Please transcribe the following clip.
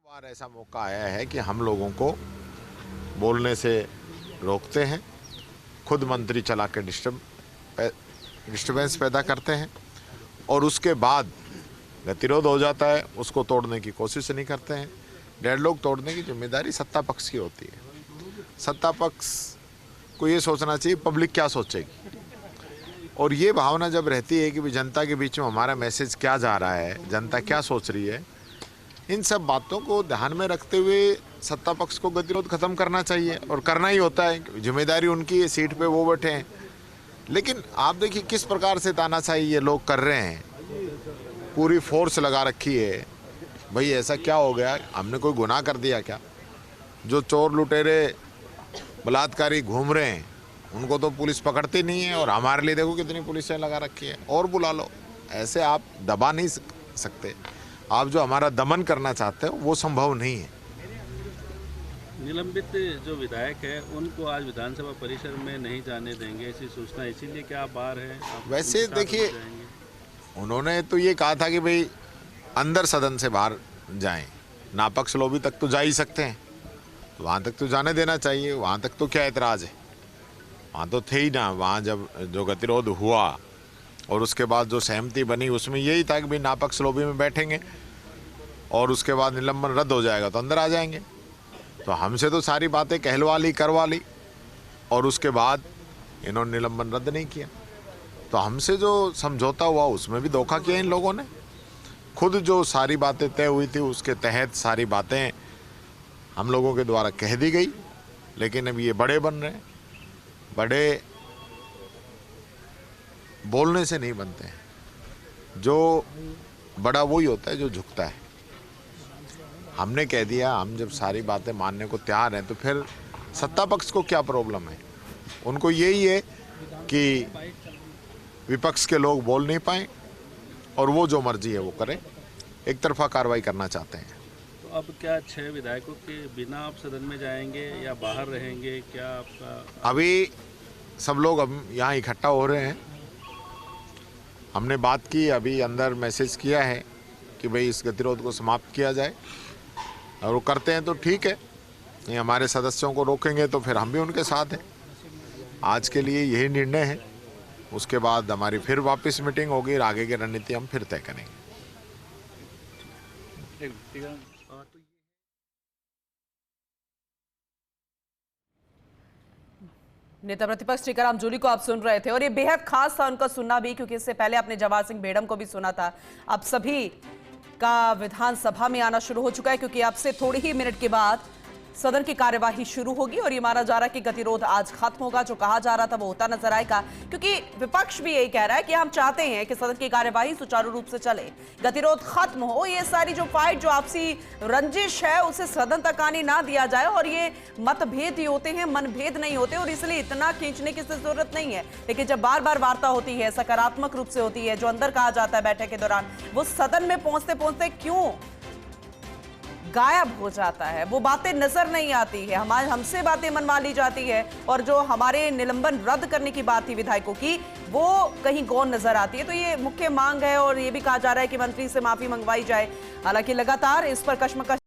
बार ऐसा मौका आया है कि हम लोगों को बोलने से रोकते हैं, खुद मंत्री चला के डिस्टर्बेंस पैदा करते हैं और उसके बाद गतिरोध हो जाता है, उसको तोड़ने की कोशिश नहीं करते हैं। डेडलॉक तोड़ने की जिम्मेदारी सत्ता पक्ष की होती है। सत्ता पक्ष को ये सोचना चाहिए पब्लिक क्या सोचेगी, और ये भावना जब रहती है कि भी जनता के बीच में हमारा मैसेज क्या जा रहा है, जनता क्या सोच रही है, इन सब बातों को ध्यान में रखते हुए सत्ता पक्ष को गतिरोध खत्म करना चाहिए और करना ही होता है। जिम्मेदारी उनकी है, सीट पे वो बैठे हैं। लेकिन आप देखिए किस प्रकार से तानाशाही ये लोग कर रहे हैं, पूरी फोर्स लगा रखी है। भाई ऐसा क्या हो गया, हमने कोई गुनाह कर दिया क्या? जो चोर लुटेरे बलात्कारी घूम रहे हैं उनको तो पुलिस पकड़ती नहीं है, और हमारे लिए देखो कितनी पुलिसें लगा रखी है। और बुला लो, ऐसे आप दबा नहीं सकते। आप जो हमारा दमन करना चाहते हो वो संभव नहीं है। निलंबित जो विधायक है उनको आज विधानसभा परिसर में नहीं जाने देंगे, ऐसी सूचना, इसीलिए क्या आप बाहर हैं? वैसे देखिए, उन्होंने तो ये कहा था कि भाई अंदर सदन से बाहर जाएं, नापक्ष लॉबी तक तो जा ही सकते हैं, तो वहाँ तक तो जाने देना चाहिए। वहाँ तक तो क्या एतराज़ है, वहाँ तो थे ही ना। वहाँ जब जो गतिरोध हुआ और उसके बाद जो सहमति बनी उसमें यही था कि भाई नापक्ष लॉबी में बैठेंगे और उसके बाद निलंबन रद्द हो जाएगा तो अंदर आ जाएंगे। तो हमसे तो सारी बातें कहलवा ली, करवा ली, और उसके बाद इन्होंने निलंबन रद्द नहीं किया। तो हमसे जो समझौता हुआ उसमें भी धोखा किया इन लोगों ने। खुद जो सारी बातें तय हुई थी उसके तहत सारी बातें हम लोगों के द्वारा कह दी गई, लेकिन अब ये बड़े बन रहे हैं। बड़े बोलने से नहीं बनते हैं, जो बड़ा वही होता है जो झुकता है। हमने कह दिया, हम जब सारी बातें मानने को तैयार हैं तो फिर सत्ता पक्ष को क्या प्रॉब्लम है? उनको यही है कि विपक्ष के लोग बोल नहीं पाए और वो जो मर्जी है वो करें, एक तरफा कार्रवाई करना चाहते हैं। तो अब क्या 6 विधायकों के बिना आप सदन में जाएंगे या बाहर रहेंगे? क्या आपका अभी सब लोग अब यहाँ इकट्ठा हो रहे हैं, हमने बात की, अभी अंदर मैसेज किया है कि भाई इस गतिरोध को समाप्त किया जाए, और वो करते हैं तो ठीक है, नहीं हमारे सदस्यों को रोकेंगे तो फिर हम भी उनके साथ हैं। आज के लिए यही निर्णय है, उसके बाद हमारी फिर वापस मीटिंग होगी और आगे की रणनीति हम फिर तय करेंगे। नेता प्रतिपक्ष टीकाराम जूली को आप सुन रहे थे, और ये बेहद खास था उनका सुनना भी, क्योंकि इससे पहले आपने जवाहर सिंह बेड़म को भी सुना था। अब सभी का विधानसभा में आना शुरू हो चुका है, क्योंकि अब से थोड़ी ही मिनट के बाद सदन की कार्यवाही शुरू होगी और ये माना जा रहा है कि गतिरोध आज खत्म होगा। जो कहा जा रहा था वो होता नजर आएगा, क्योंकि विपक्ष भी यही कह रहा है कि हम चाहते हैं कि सदन की कार्यवाही सुचारू रूप से चले, गतिरोध खत्म हो, ये सारी जो फाइट, जो आपसी रंजिश है उसे सदन तक आने ना दिया जाए। और ये मतभेद ही होते हैं, मनभेद नहीं होते, और इसलिए इतना खींचने की जरूरत नहीं है। लेकिन जब बार बार वार्ता होती है, सकारात्मक रूप से होती है, जो अंदर कहा जाता है बैठक के दौरान, वो सदन में पहुंचते पहुंचते क्यों गायब हो जाता है, वो बातें नजर नहीं आती है। हमसे बातें मनवा ली जाती है, और जो हमारे निलंबन रद्द करने की बात थी विधायकों की, वो कहीं गौण नजर आती है। तो ये मुख्य मांग है, और ये भी कहा जा रहा है कि मंत्री से माफी मंगवाई जाए। हालांकि लगातार इस पर कश्मकश